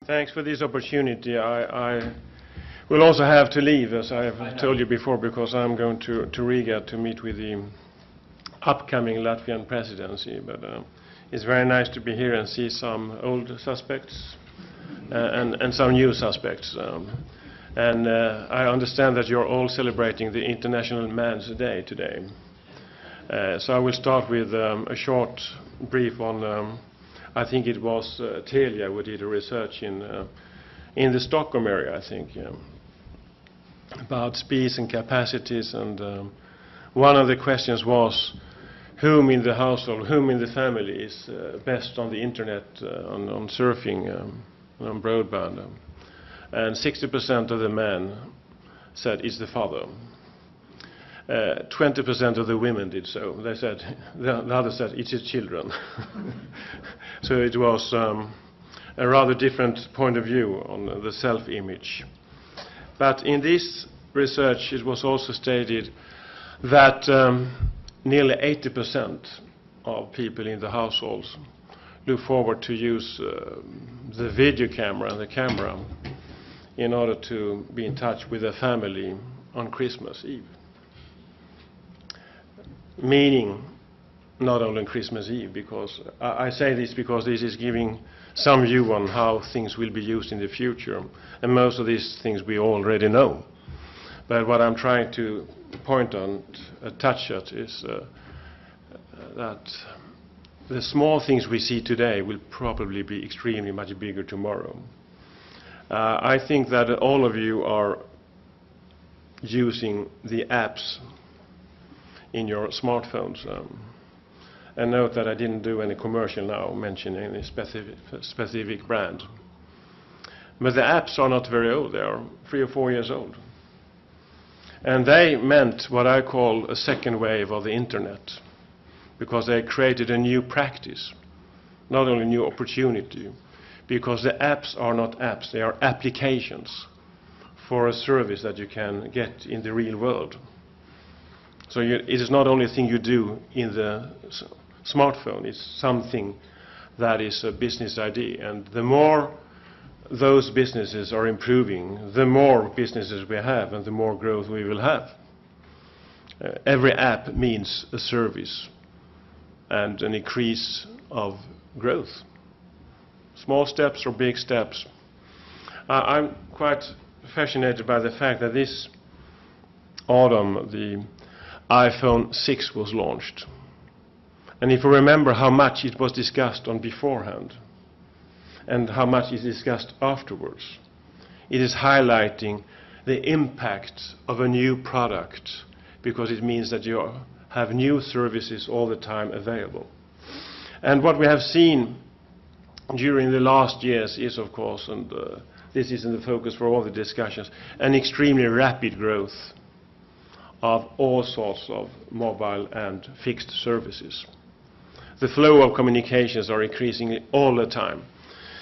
Thanks for this opportunity. I will also have to leave, as I have told you before, because I'm going to Riga to meet with the upcoming Latvian presidency. But it's very nice to be here and see some old suspects and some new suspects. And I understand that you're all celebrating the International Man's Day today. So I will start with a short brief on, I think it was Telia who did a research in the Stockholm area, I think, about speeds and capacities. And one of the questions was, whom in the household, whom in the family is best on the internet, on surfing, on broadband? And 60% of the men said it's the father. 20% of the women did so. They said, the others said it's his children. So it was a rather different point of view on the self-image. But in this research, it was also stated that nearly 80% of people in the households look forward to use the video camera and the camera in order to be in touch with their family on Christmas Eve. Meaning, not only on Christmas Eve, because I say this because this is giving some view on how things will be used in the future, and most of these things we already know. But what I'm trying to point on, touch at, is that the small things we see today will probably be extremely much bigger tomorrow. I think that all of you are using the apps in your smartphones. And note that I didn't do any commercial now mentioning any specific brand. But the apps are not very old. They are 3 or 4 years old. And they meant what I call a second wave of the internet, because they created a new practice, not only a new opportunity, because the apps are not apps, they are applications for a service that you can get in the real world. So it is not only a thing you do in the smartphone, it's something that is a business idea. And the more those businesses are improving, the more businesses we have and the more growth we will have. Every app means a service and an increase of growth. Small steps or big steps. I'm quite fascinated by the fact that this autumn the iPhone 6 was launched. And if you remember how much it was discussed on beforehand and how much is discussed afterwards, it is highlighting the impact of a new product, because it means that you have new services all the time available. And what we have seen during the last years is, of course, and this is in the focus for all the discussions, an extremely rapid growth of all sorts of mobile and fixed services. The flow of communications are increasing all the time.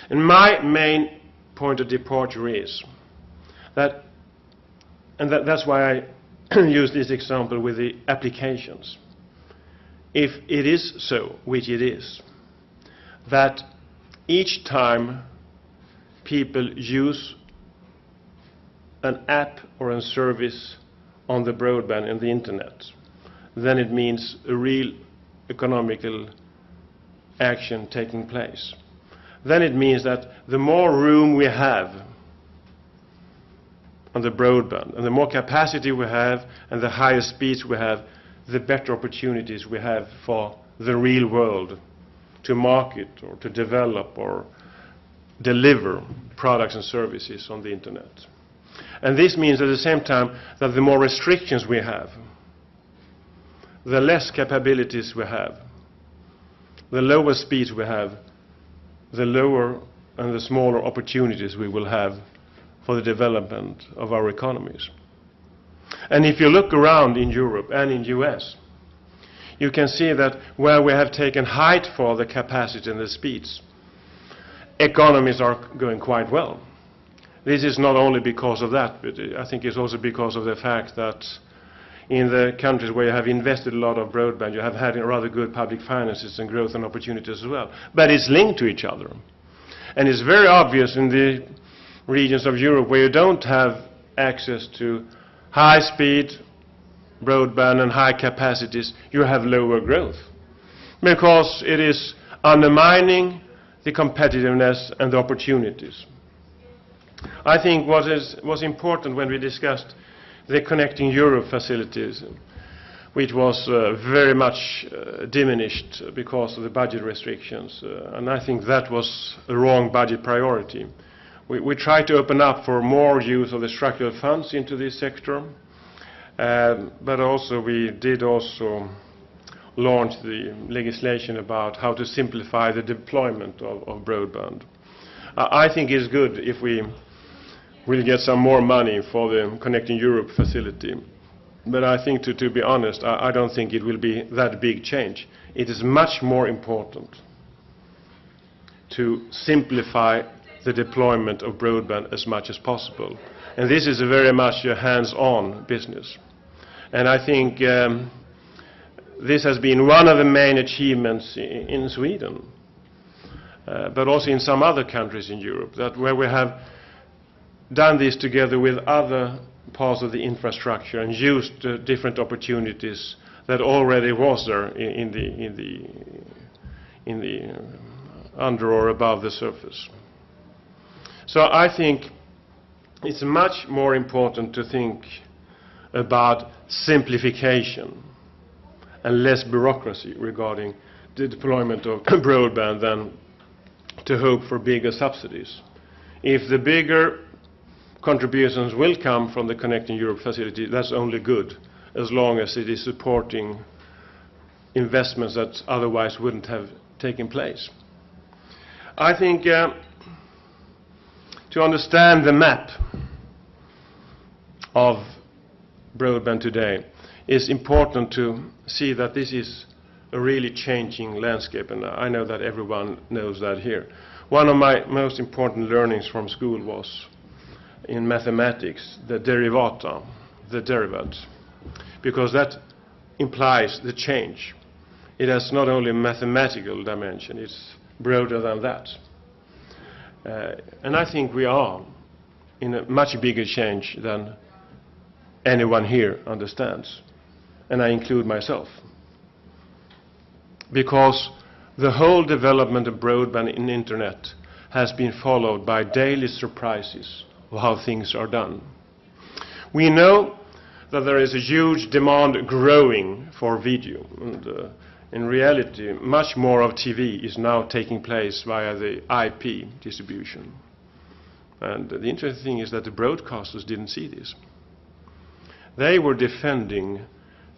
And my main point of departure is that, and that's why I use this example with the applications. If it is so, which it is, that each time people use an app or a service on the broadband and the internet, then it means a real economical action taking place. Then it means that the more room we have on the broadband, and the more capacity we have, and the higher speeds we have, the better opportunities we have for the real world to market or to develop or deliver products and services on the internet. And this means at the same time that the more restrictions we have, the less capabilities we have, the lower speeds we have, the lower and the smaller opportunities we will have for the development of our economies. And if you look around in Europe and in the US, you can see that where we have taken height for the capacity and the speeds, economies are going quite well. This is not only because of that, but I think it's also because of the fact that in the countries where you have invested a lot of broadband, you have had rather good public finances and growth and opportunities as well. But it's linked to each other. And it's very obvious in the regions of Europe where you don't have access to high-speed broadband and high capacities, you have lower growth, because it is undermining the competitiveness and the opportunities. I think what was important when we discussed the Connecting Europe facilities, which was very much diminished because of the budget restrictions, and I think that was a wrong budget priority. We tried to open up for more use of the structural funds into this sector, but also we did also launch the legislation about how to simplify the deployment of broadband. I think it's good if we will get some more money for the Connecting Europe facility. But I think, to be honest, I don't think it will be that big change. It is much more important to simplify the deployment of broadband as much as possible. And this is very much a hands-on business. And I think this has been one of the main achievements in Sweden, but also in some other countries in Europe, that where we have done this together with other parts of the infrastructure and used different opportunities that already was there in the under or above the surface. So I think it's much more important to think about simplification and less bureaucracy regarding the deployment of broadband than to hope for bigger subsidies. If the bigger contributions will come from the Connecting Europe facility, that's only good, as long as it is supporting investments that otherwise wouldn't have taken place. I think to understand the map of broadband today, it's important to see that this is a really changing landscape, and I know that everyone knows that here. One of my most important learnings from school was in mathematics, the derivata, the derivative, because that implies the change. It has not only a mathematical dimension, it's broader than that. And I think we are in a much bigger change than anyone here understands, and I include myself. Because the whole development of broadband and internet has been followed by daily surprises of how things are done. We know that there is a huge demand growing for video, and in reality much more of TV is now taking place via the IP distribution. And the interesting thing is that the broadcasters didn't see this. They were defending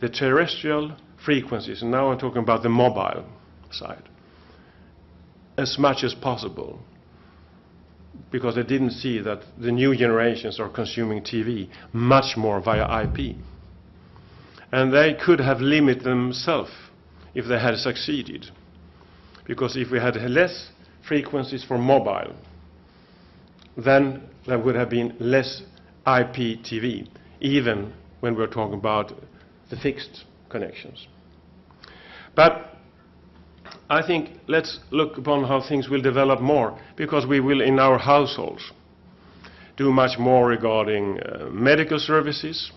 the terrestrial frequencies, and now I'm talking about the mobile side, as much as possible, because they didn't see that the new generations are consuming TV much more via IP. And they could have limited themselves if they had succeeded, because if we had less frequencies for mobile, then there would have been less IP TV, even when we're talking about the fixed connections. But I think let's look upon how things will develop more, because we will in our households do much more regarding medical services,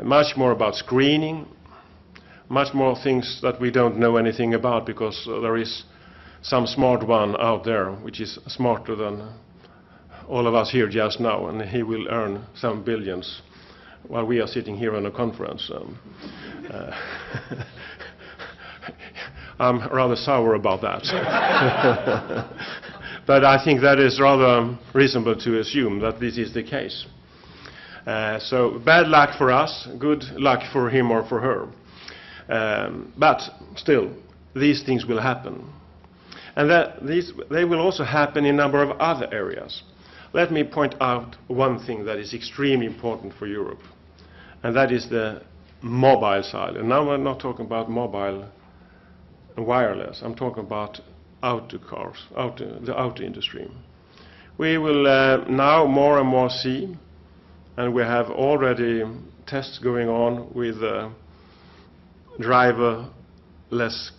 much more about screening, much more things that we don't know anything about, because there is some smart one out there which is smarter than all of us here just now, and he will earn some billions while we are sitting here on a conference. I'm rather sour about that. But I think that is rather reasonable to assume that this is the case. So bad luck for us, good luck for him or for her. But still, these things will happen. And they will also happen in a number of other areas. Let me point out one thing that is extremely important for Europe, and that is the mobile side. And now I'm not talking about mobile and wireless. I'm talking about auto cars, the auto industry. We will now more and more see, and we have already tests going on with driverless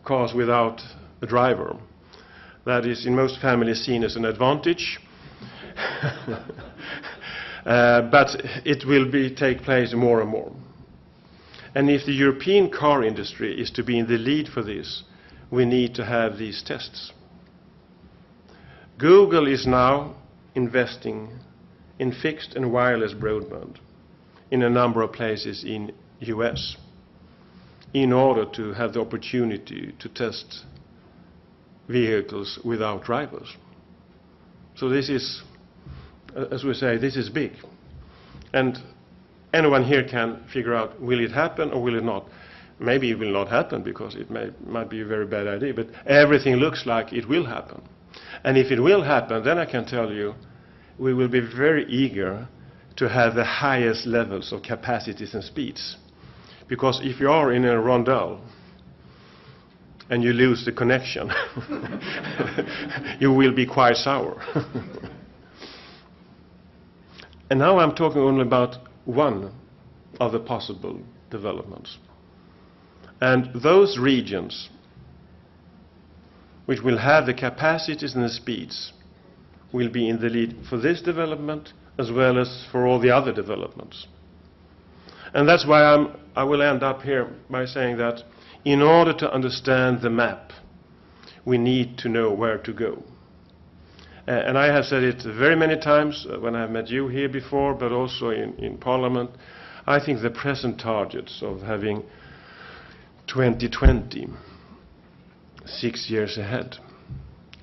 cars without a driver. That is in most families seen as an advantage. But it will take place more and more. And if the European car industry is to be in the lead for this, we need to have these tests. Google is now investing in fixed and wireless broadband in a number of places in US in order to have the opportunity to test vehicles without drivers. So this is, as we say, this is big. And anyone here can figure out, will it happen or will it not? Maybe it will not happen because it might be a very bad idea, but everything looks like it will happen. And if it will happen, then I can tell you, we will be very eager to have the highest levels of capacities and speeds. Because if you are in a rondel and you lose the connection, you will be quite sour. And now I'm talking only about one of the possible developments. And those regions which will have the capacities and the speeds will be in the lead for this development as well as for all the other developments. And that's why I will end up here by saying that in order to understand the map, we need to know where to go. And I have said it very many times when I have met you here before, but also in Parliament. I think the present targets of having 2020, 6 years ahead,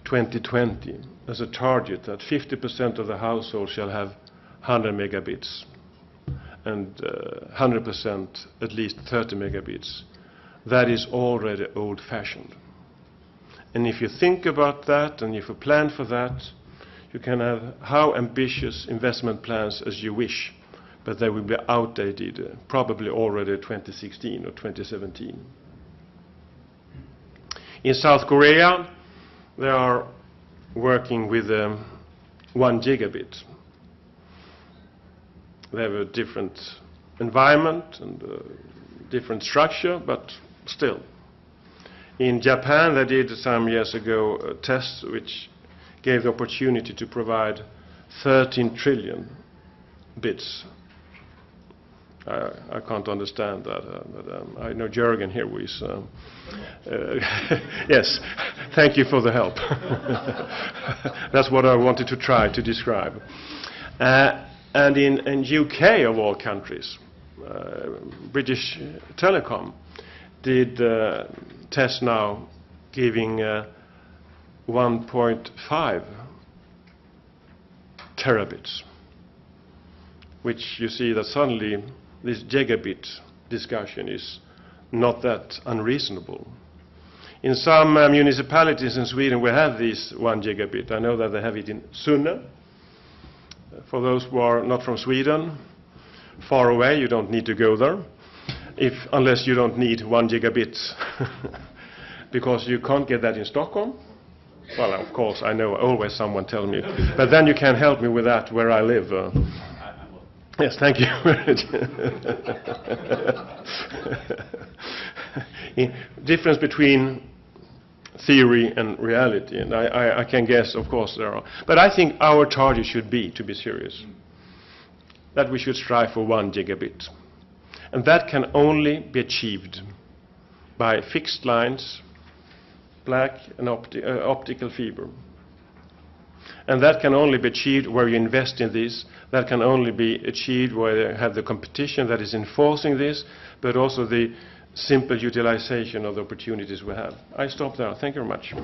2020 as a target that 50% of the households shall have 100 megabits and 100% at least 30 megabits, that is already old-fashioned. And if you think about that and if you plan for that, you can have how ambitious investment plans as you wish, but they will be outdated probably already 2016 or 2017. In South Korea, they are working with 1 gigabit. They have a different environment and different structure, but still. In Japan, they did some years ago tests which gave the opportunity to provide 13 trillion bits. I can't understand that, but I know Jürgen here who is... yes, thank you for the help. That's what I wanted to try to describe. And in UK, of all countries, British Telecom did tests now giving 1.5 terabits, which you see that suddenly this gigabit discussion is not that unreasonable. In some municipalities in Sweden we have this 1 gigabit. I know that they have it in Sunne. For those who are not from Sweden, far away, you don't need to go there, unless you don't need 1 gigabit, because you can't get that in Stockholm. Well, of course, I know always someone tell me, but then you can help me with that where I live. Yes, thank you. Difference between theory and reality, and I can guess, of course, there are. But I think our target should be, to be serious, that we should strive for 1 gigabit. And that can only be achieved by fixed lines, black and optical fibre. And that can only be achieved where you invest in this. That can only be achieved where you have the competition that is enforcing this, but also the simple utilization of the opportunities we have. I stop there. Thank you very much.